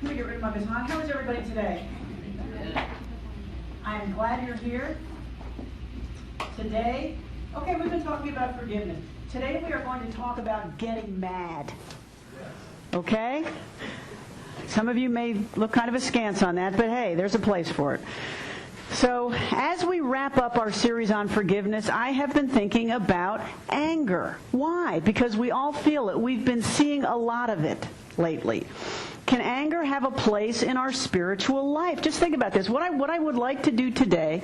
Let me get rid of my business. How is everybody today? I am glad you're here. Today, okay, we've been talking about forgiveness. Today we are going to talk about getting mad. Okay? Some of you may look kind of askance on that, but hey, there's a place for it. So, as we wrap up our series on forgiveness, I have been thinking about anger. Why? Because we all feel it. We've been seeing a lot of it lately. Can anger have a place in our spiritual life? Just think about this. What I would like to do today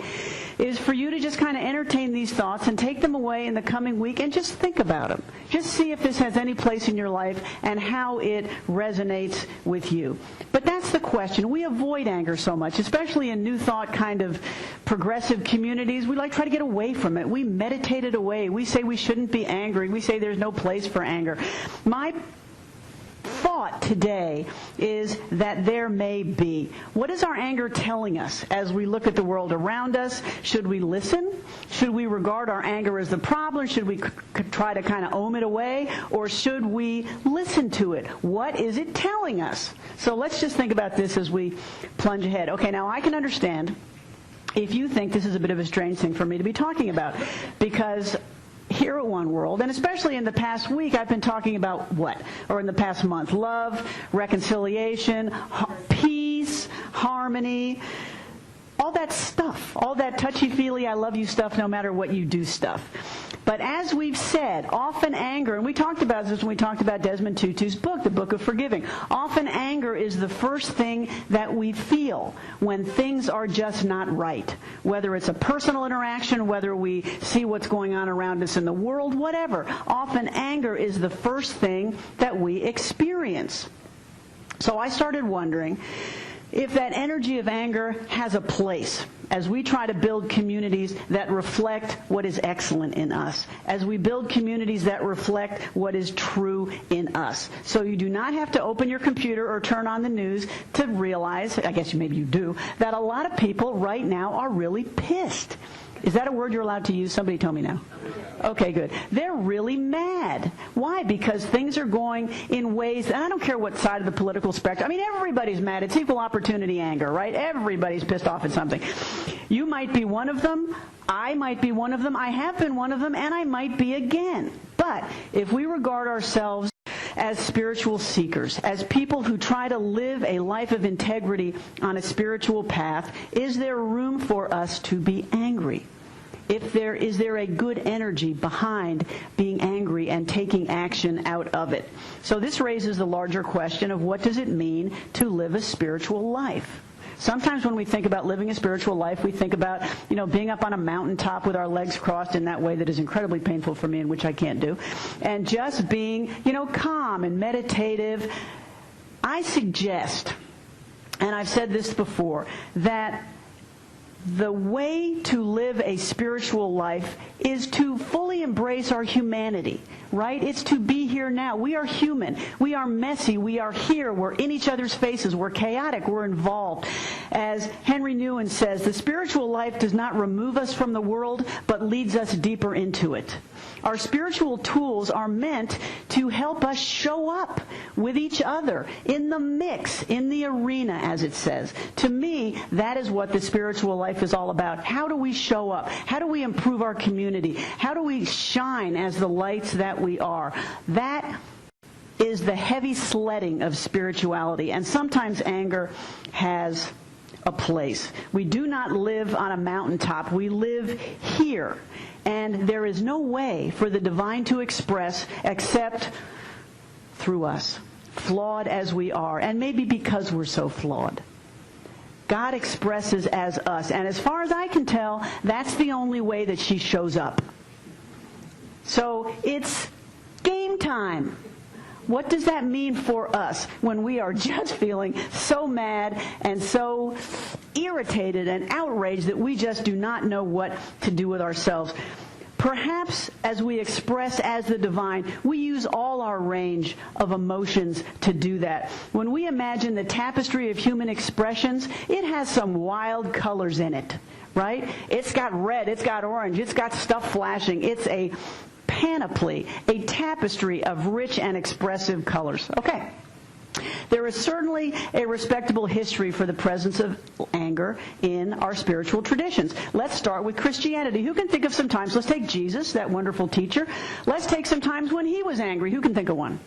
is for you to just kind of entertain these thoughts and take them away in the coming week and just think about them. Just see if this has any place in your life and how it resonates with you. But that's the question. We avoid anger so much, especially in New Thought kind of progressive communities. We try to get away from it. We meditate it away. We say we shouldn't be angry. We say there's no place for anger. My thought today is that there may be. What is our anger telling us as we look at the world around us? Should we listen? Should we regard our anger as the problem? Should we try to kind of ohm it away? Or should we listen to it? What is it telling us? So let's just think about this as we plunge ahead. Okay, now I can understand if you think this is a bit of a strange thing for me to be talking about, because here at One World, and especially in the past week, I've been talking about what? Or in the past month? Love, reconciliation, peace, harmony, all that stuff, all that touchy-feely, I love you stuff no matter what you do stuff. But as we've said, often anger, and we talked about this when we talked about Desmond Tutu's book, The Book of Forgiving. Often anger is the first thing that we feel when things are just not right. Whether it's a personal interaction, whether we see what's going on around us in the world, whatever. Often anger is the first thing that we experience. So I started wondering if that energy of anger has a place as we try to build communities that reflect what is excellent in us, as we build communities that reflect what is true in us. So you do not have to open your computer or turn on the news to realize, I guess maybe you do, that a lot of people right now are really pissed. Is that a word you're allowed to use? Somebody tell me now. Okay, good. They're really mad. Why? Because things are going in ways, and I don't care what side of the political spectrum. I mean, everybody's mad. It's equal opportunity anger, right? Everybody's pissed off at something. You might be one of them. I might be one of them. I have been one of them, and I might be again. But if we regard ourselves as spiritual seekers, as people who try to live a life of integrity on a spiritual path, is there room for us to be angry? Is there a good energy behind being angry and taking action out of it? So this raises the larger question of what does it mean to live a spiritual life? Sometimes when we think about living a spiritual life, we think about, being up on a mountaintop with our legs crossed in that way that is incredibly painful for me and which I can't do, and just being, calm and meditative. I suggest, and I've said this before, that the way to live a spiritual life is to fully embrace our humanity, right? It's to be here now. We are human. We are messy. We are here. We're in each other's faces. We're chaotic. We're involved. As Henry Nouwen says, the spiritual life does not remove us from the world, but leads us deeper into it. Our spiritual tools are meant to help us show up with each other in the mix, in the arena, as it says. To me, that is what the spiritual life is all about. How do we show up? How do we improve our community? How do we shine as the lights that we are? That is the heavy sledding of spirituality, and sometimes anger has a place. We do not live on a mountaintop. We live here. And there is no way for the divine to express except through us, flawed as we are, and maybe because we're so flawed. God expresses as us, and as far as I can tell, that's the only way that she shows up. So it's game time. What does that mean for us when we are just feeling so mad and so irritated and outraged that we just do not know what to do with ourselves? Perhaps as we express as the divine, we use all our range of emotions to do that. When we imagine the tapestry of human expressions, it has some wild colors in it, right? It's got red, it's got orange, it's got stuff flashing. It's a panoply, a tapestry of rich and expressive colors. Okay. There is certainly a respectable history for the presence of anger in our spiritual traditions. Let's start with Christianity. Who can think of some times? Let's take Jesus, that wonderful teacher. Let's take some times when he was angry. Who can think of one?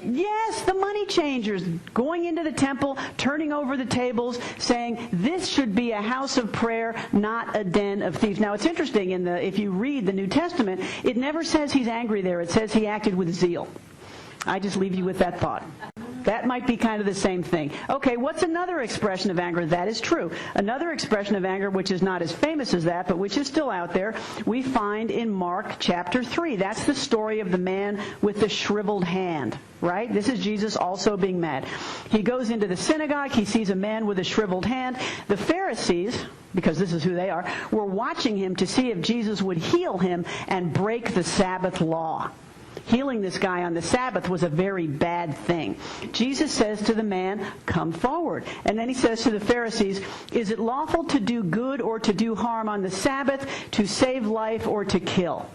Yes, the money changers going into the temple, turning over the tables, saying this should be a house of prayer, not a den of thieves. Now, it's interesting, if you read the New Testament, it never says he's angry there. It says he acted with zeal. I just leave you with that thought. That might be kind of the same thing. Okay, what's another expression of anger? That is true. Another expression of anger, which is not as famous as that, but which is still out there, we find in Mark chapter 3. That's the story of the man with the shriveled hand, right? This is Jesus also being mad. He goes into the synagogue. He sees a man with a shriveled hand. The Pharisees, because this is who they are, were watching him to see if Jesus would heal him and break the Sabbath law. Healing this guy on the Sabbath was a very bad thing. Jesus says to the man, come forward. And then he says to the Pharisees, is it lawful to do good or to do harm on the Sabbath, to save life or to kill?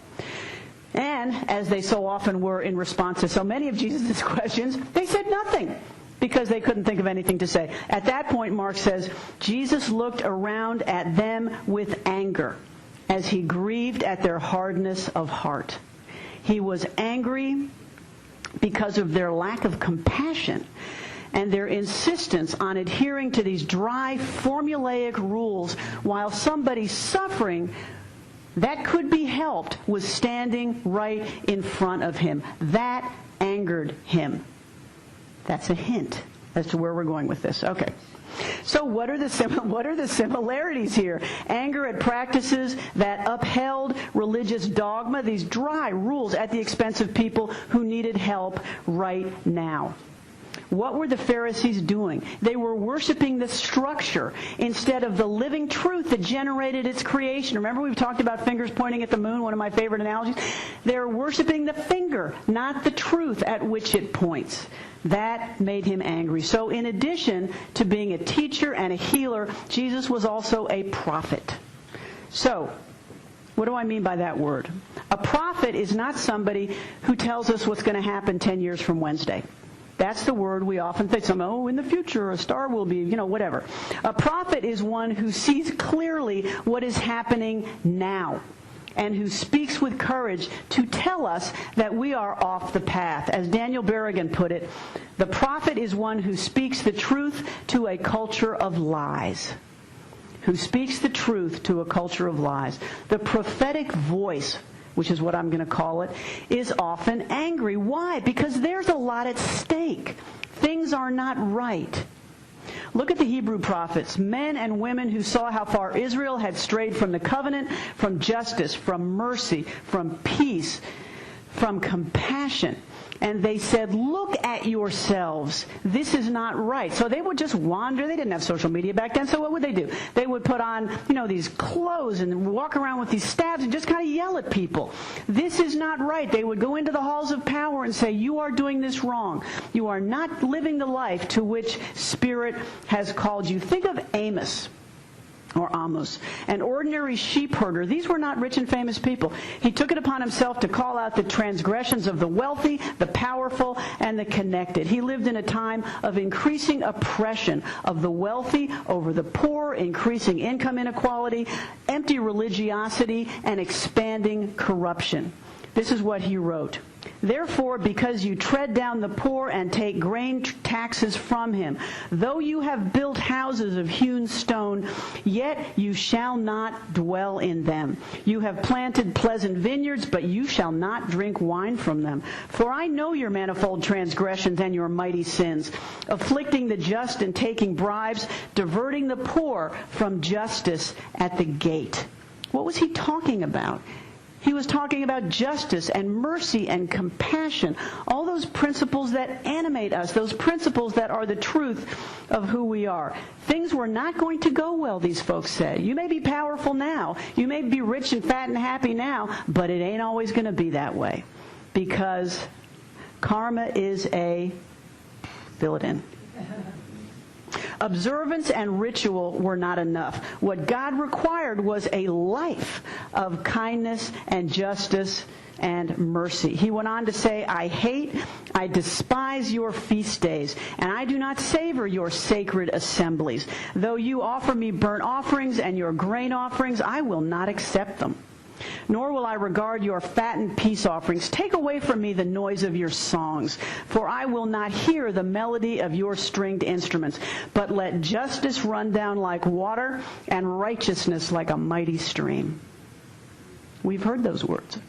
And, as they so often were in response to so many of Jesus' questions, they said nothing, because they couldn't think of anything to say. At that point, Mark says, Jesus looked around at them with anger as he grieved at their hardness of heart. He was angry because of their lack of compassion and their insistence on adhering to these dry, formulaic rules while somebody suffering that could be helped was standing right in front of him. That angered him. That's a hint as to where we're going with this. Okay. So what are the similarities here? Anger at practices that upheld religious dogma, these dry rules at the expense of people who needed help right now. What were the Pharisees doing? They were worshiping the structure instead of the living truth that generated its creation. Remember, we've talked about fingers pointing at the moon, one of my favorite analogies? They're worshiping the finger, not the truth at which it points. That made him angry. So in addition to being a teacher and a healer, Jesus was also a prophet. So, what do I mean by that word? A prophet is not somebody who tells us what's going to happen 10 years from Wednesday. That's the word we often think. In the future, a star will be, whatever. A prophet is one who sees clearly what is happening now, and who speaks with courage to tell us that we are off the path. As Daniel Berrigan put it, the prophet is one who speaks the truth to a culture of lies. Who speaks the truth to a culture of lies. The prophetic voice, which is what I'm going to call it, is often angry. Why? Because there's a lot at stake. Things are not right. Look at the Hebrew prophets, men and women who saw how far Israel had strayed from the covenant, from justice, from mercy, from peace, from compassion. And they said, look at yourselves. This is not right. So they would just wander. They didn't have social media back then, so what would they do? They would put on, these clothes and walk around with these staves and just kind of yell at people. This is not right. They would go into the halls of power and say, you are doing this wrong. You are not living the life to which Spirit has called you. Think of Amos. Or Amos, an ordinary sheep herder. These were not rich and famous people. He took it upon himself to call out the transgressions of the wealthy, the powerful, and the connected. He lived in a time of increasing oppression of the wealthy over the poor, increasing income inequality, empty religiosity, and expanding corruption. This is what he wrote. Therefore, because you tread down the poor and take grain taxes from him, though you have built houses of hewn stone, yet you shall not dwell in them. You have planted pleasant vineyards, but you shall not drink wine from them. For I know your manifold transgressions and your mighty sins, afflicting the just and taking bribes, diverting the poor from justice at the gate. What was he talking about? He was talking about justice and mercy and compassion, all those principles that animate us, those principles that are the truth of who we are. Things were not going to go well, these folks said. You may be powerful now, you may be rich and fat and happy now, but it ain't always going to be that way, because karma is a fill it in. Observance and ritual were not enough. What God required was a life of kindness and justice and mercy. He went on to say, I despise your feast days, and I do not savor your sacred assemblies. Though you offer me burnt offerings and your grain offerings, I will not accept them. Nor will I regard your fattened peace offerings. Take away from me the noise of your songs, for I will not hear the melody of your stringed instruments. But let justice run down like water and righteousness like a mighty stream. We've heard those words,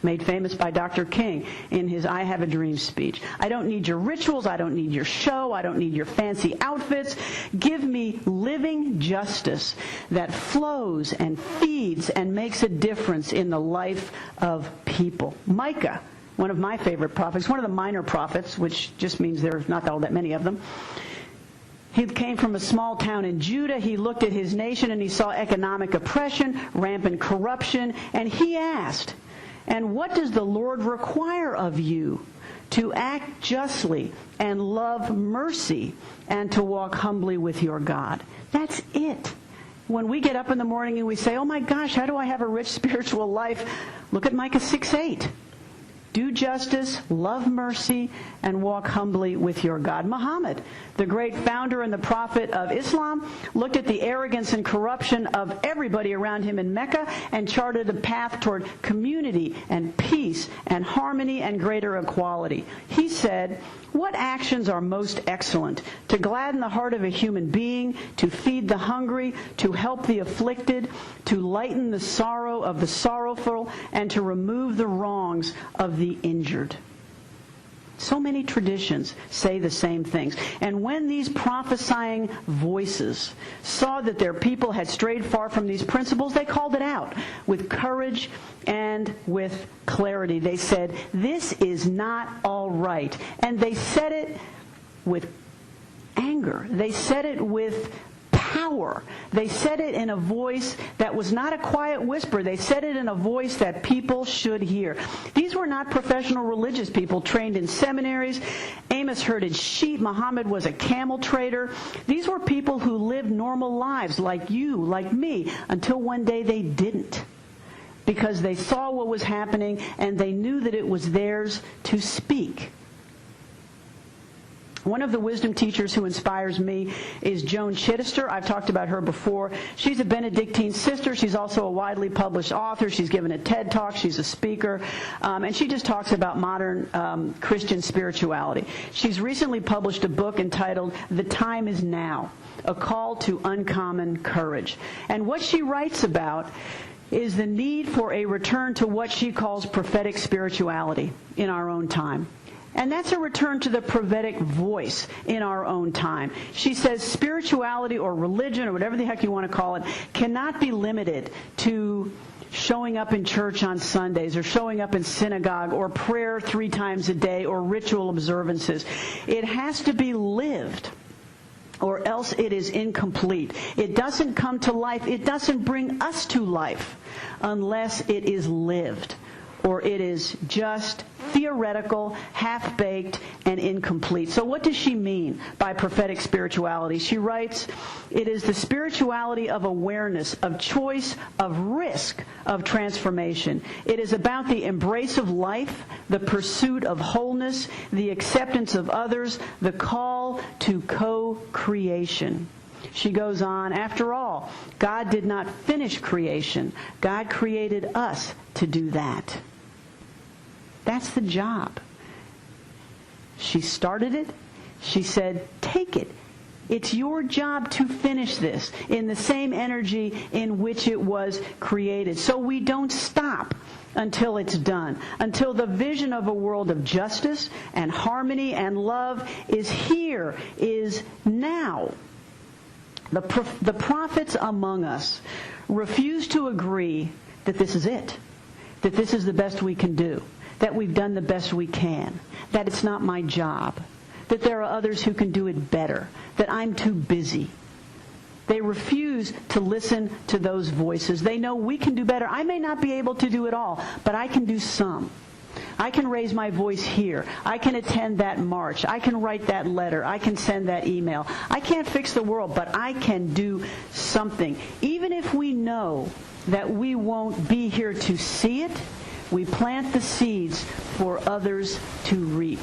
made famous by Dr. King in his I Have a Dream speech. I don't need your rituals. I don't need your show. I don't need your fancy outfits. Give me living justice that flows and feeds and makes a difference in the life of people. Micah, one of my favorite prophets, one of the minor prophets, which just means there's not all that many of them. He came from a small town in Judah. He looked at his nation and he saw economic oppression, rampant corruption, and he asked, and what does the Lord require of you? To act justly and love mercy and to walk humbly with your God. That's it. When we get up in the morning and we say, oh my gosh, how do I have a rich spiritual life? Look at Micah 6:8. Do justice, love mercy, and walk humbly with your God. Muhammad, the great founder and the prophet of Islam, looked at the arrogance and corruption of everybody around him in Mecca and charted a path toward community and peace and harmony and greater equality. He said, what actions are most excellent? To gladden the heart of a human being, to feed the hungry, to help the afflicted, to lighten the sorrow of the sorrowful, and to remove the wrongs of the injured. So many traditions say the same things. And when these prophesying voices saw that their people had strayed far from these principles, they called it out with courage and with clarity. They said, this is not all right. And they said it with anger. They said it with power. They said it in a voice that was not a quiet whisper. They said it in a voice that people should hear. These were not professional religious people trained in seminaries. Amos herded sheep. Muhammad was a camel trader. These were people who lived normal lives like you, like me, until one day they didn't. Because they saw what was happening and they knew that it was theirs to speak. One of the wisdom teachers who inspires me is Joan Chittister. I've talked about her before. She's a Benedictine sister. She's also a widely published author. She's given a TED Talk. She's a speaker. And she just talks about modern Christian spirituality. She's recently published a book entitled The Time Is Now, A Call to Uncommon Courage. And what she writes about is the need for a return to what she calls prophetic spirituality in our own time. And that's a return to the prophetic voice in our own time. She says spirituality or religion or whatever the heck you want to call it cannot be limited to showing up in church on Sundays or showing up in synagogue or prayer 3 times a day or ritual observances. It has to be lived, or else it is incomplete. It doesn't come to life. It doesn't bring us to life unless it is lived, or it is just theoretical, half-baked, and incomplete. So what does she mean by prophetic spirituality? She writes, it is the spirituality of awareness, of choice, of risk, of transformation. It is about the embrace of life, the pursuit of wholeness, the acceptance of others, the call to co-creation. She goes on, after all, God did not finish creation. God created us to do that. That's the job. She started it. She said, take it. It's your job to finish this in the same energy in which it was created. So we don't stop until it's done, until the vision of a world of justice and harmony and love is here, is now. The prophets among us refuse to agree that this is it, that this is the best we can do, that we've done the best we can, that it's not my job, that there are others who can do it better, that I'm too busy. They refuse to listen to those voices. They know we can do better. I may not be able to do it all, but I can do some. I can raise my voice here. I can attend that march. I can write that letter. I can send that email. I can't fix the world, but I can do something. Even if we know that we won't be here to see it, we plant the seeds for others to reap.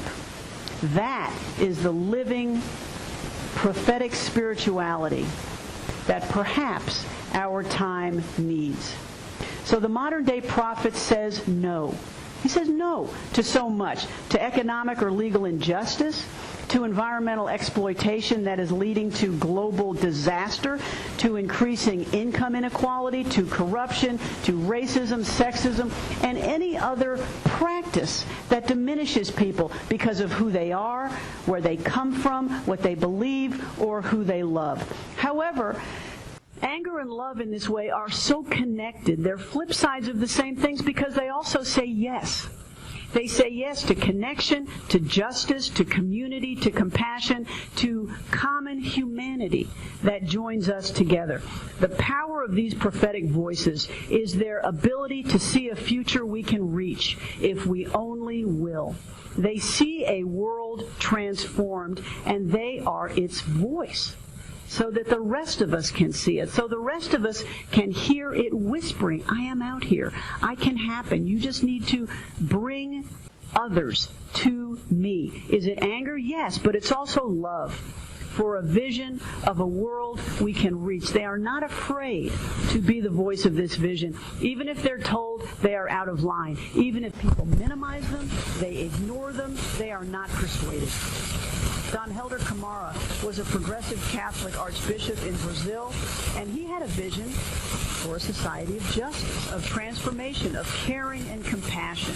That is the living prophetic spirituality that perhaps our time needs. So the modern day prophet says no. He says no to so much, to economic or legal injustice, to environmental exploitation that is leading to global disaster, to increasing income inequality, to corruption, to racism, sexism, and any other practice that diminishes people because of who they are, where they come from, what they believe, or who they love. However, anger and love in this way are so connected. They're flip sides of the same things because they also say yes. They say yes to connection, to justice, to community, to compassion, to common humanity that joins us together. The power of these prophetic voices is their ability to see a future we can reach if we only will. They see a world transformed, and they are its voice, so that the rest of us can see it, so the rest of us can hear it whispering, I am out here. I can happen. You just need to bring others to me. Is it anger? Yes, but it's also love for a vision of a world we can reach. They are not afraid to be the voice of this vision, even if they're told they are out of line. Even if people minimize them, they ignore them, they are not persuaded. Don Helder Camara was a progressive Catholic archbishop in Brazil, and he had a vision for a society of justice, of transformation, of caring and compassion,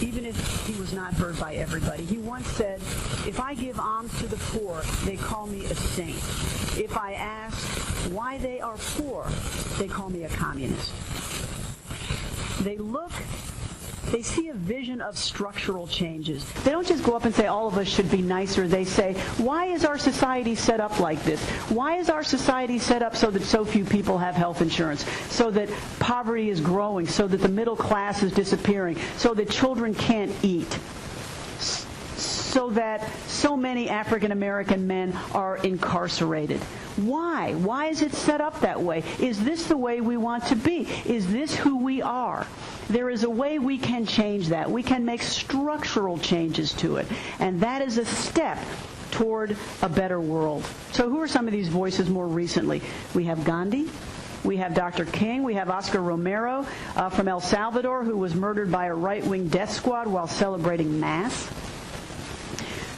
even if he was not heard by everybody. He once said, if I give alms to the poor, they call me a saint. If I ask why they are poor, they call me a communist. They see a vision of structural changes. They don't just go up and say all of us should be nicer. They say, why is our society set up like this? Why is our society set up so that so few people have health insurance, so that poverty is growing, so that the middle class is disappearing, so that children can't eat, so that so many African American men are incarcerated? Why? Why is it set up that way? Is this the way we want to be? Is this who we are? There is a way we can change that. We can make structural changes to it. And that is a step toward a better world. So who are some of these voices more recently? We have Gandhi. We have Dr. King. We have Oscar Romero from El Salvador, who was murdered by a right-wing death squad while celebrating Mass.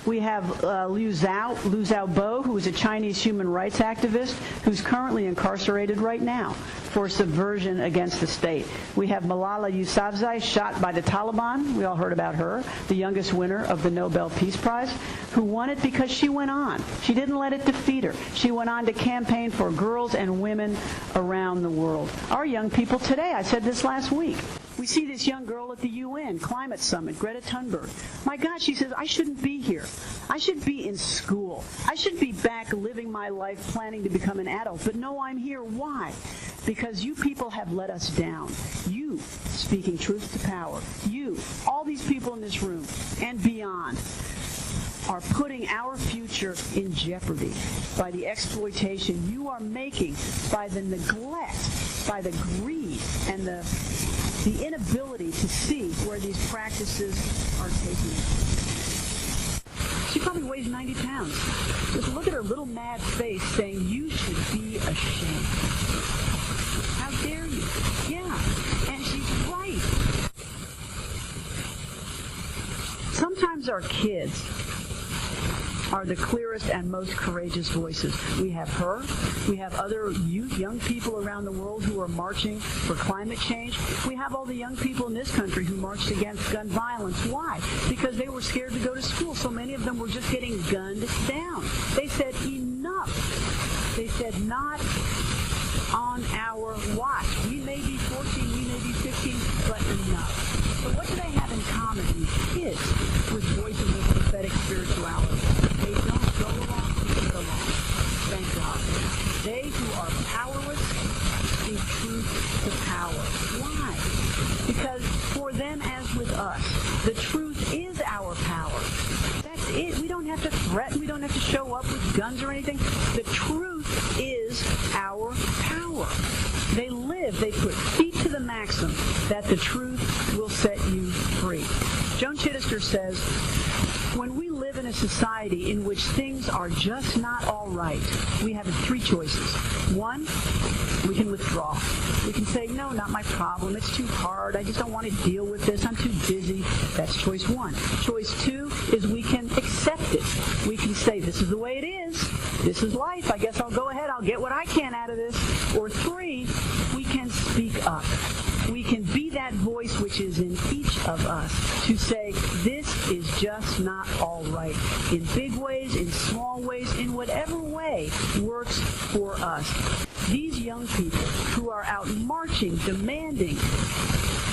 We have Liu Xiaobo, who is a Chinese human rights activist who's currently incarcerated right now for subversion against the state. We have Malala Yousafzai, shot by the Taliban. We all heard about her, the youngest winner of the Nobel Peace Prize, who won it because she went on. She didn't let it defeat her. She went on to campaign for girls and women around the world. Our young people today, I said this last week, we see this young girl at the UN Climate Summit, Greta Thunberg. My God, she says, I shouldn't be here. I should be in school. I should be back living my life planning to become an adult. But no, I'm here. Why? Because you people have let us down. You, speaking truth to power, you, all these people in this room and beyond, are putting our future in jeopardy by the exploitation you are making, by the neglect, by the greed, and the inability to see where these practices are taking us. She probably weighs 90 pounds. Just look at her little mad face saying, you should be ashamed. How dare you? Yeah, and she's right. Sometimes our kids are the clearest and most courageous voices. We have her. We have other youth, young people around the world who are marching for climate change. We have all the young people in this country who marched against gun violence. Why? Because they were scared to go to school. So many of them were just getting gunned down. They said, enough. They said, not on our watch. We may be 14, we may be 15, but enough. So what do they have in common, these kids, with voices of prophetic spirituality? They don't go along to get along. Thank God. They who are powerless speak truth to power. Why? Because for them, as have to threaten. We don't have to show up with guns or anything. The truth is our power. They live, they put feet to the maxim that the truth will set you free. Joan Chittister says, when we live in a society in which things are just not all right, we have three choices. One, we can withdraw. We can say, no, not my problem. It's too hard. I just don't want to deal with this. I'm too busy. That's choice one. Choice two is we can accept it. We can say, this is the way it is. This is life. I guess I'll go ahead. I'll get what I can out of this. Or three, we can speak up. We can be that voice which is in each of us to say, this is just not all right. In big ways, in small ways, in whatever way works for us. These young people who are out marching, demanding,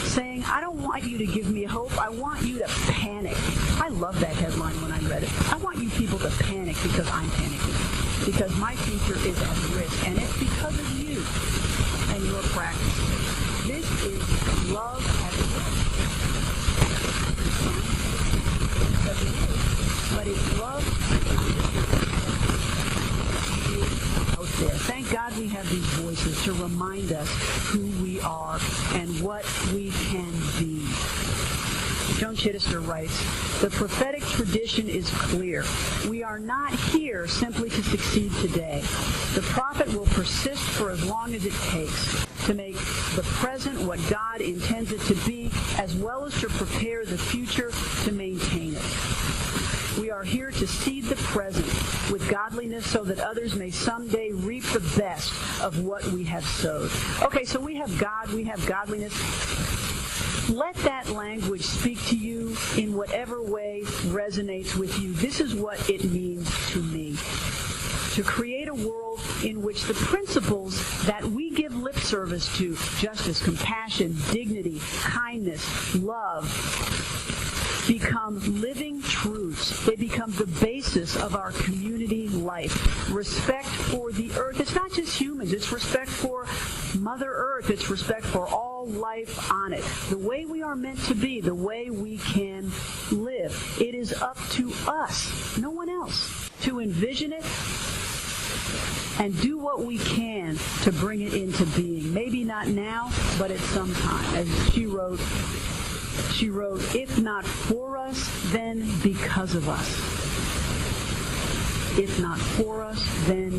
saying, I don't want you to give me hope. I want you to panic. I love that headline when I read it. I want you people to panic because I'm panicking. Because my future is at risk. And it's because of you and your practice. This is love at work. But it's love out there. Thank God we have these voices to remind us who we are and what we can be. Joan Chittister writes, the prophetic tradition is clear. We are not here simply to succeed today. The prophet will persist for as long as it takes to make the present what God intends it to be, as well as to prepare the future to maintain it. We are here to seed the present with godliness so that others may someday reap the best of what we have sowed. Okay, so we have God, we have godliness. Let that language speak to you in whatever way resonates with you. This is what it means to me. To create a world in which the principles that we give lip service to, justice, compassion, dignity, kindness, love, become living truths. They become the basis of our community life. Respect for the earth. It's not just humans. It's respect for Mother Earth. It's respect for all life on it. The way we are meant to be, the way we can live. It is up to us, no one else, to envision it and do what we can to bring it into being. Maybe not now, but at some time. As she wrote, if not for us, then because of us. If not for us, then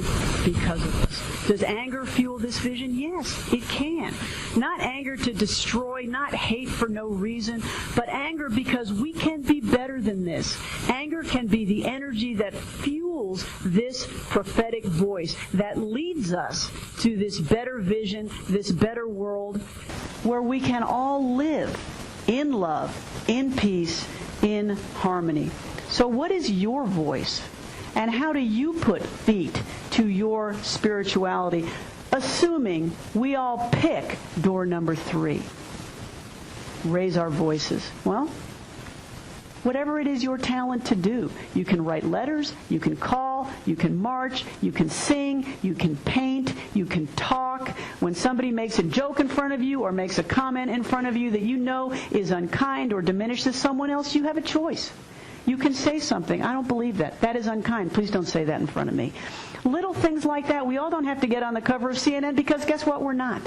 because of us. Does anger fuel this vision? Yes, it can. Not anger to destroy, not hate for no reason, but anger because we can be better than this. Anger can be the energy that fuels this prophetic voice, that leads us to this better vision, this better world, where we can all live in love, in peace, in harmony. So what is your voice? And how do you put feet to your spirituality, assuming we all pick door number 3? Raise our voices. Well, whatever it is your talent to do. You can write letters, you can call, you can march, you can sing, you can paint, you can talk. When somebody makes a joke in front of you or makes a comment in front of you that you know is unkind or diminishes someone else, you have a choice. You can say something. I don't believe that. That is unkind. Please don't say that in front of me. Little things like that. We all don't have to get on the cover of CNN because guess what? We're not.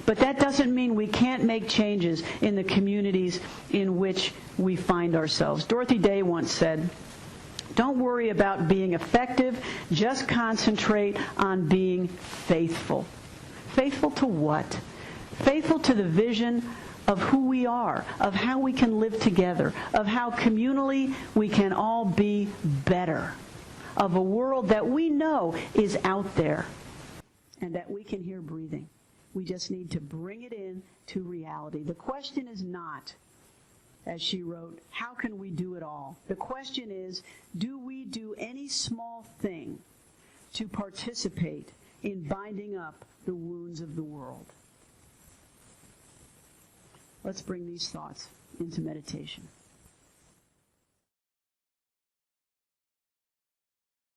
But that doesn't mean we can't make changes in the communities in which we find ourselves. Dorothy Day once said, don't worry about being effective. Just concentrate on being faithful. Faithful to what? Faithful to the vision of who we are, of how we can live together, of how communally we can all be better, of a world that we know is out there and that we can hear breathing. We just need to bring it in to reality. The question is not, as she wrote, how can we do it all? The question is, do we do any small thing to participate in binding up the wounds of the world? Let's bring these thoughts into meditation.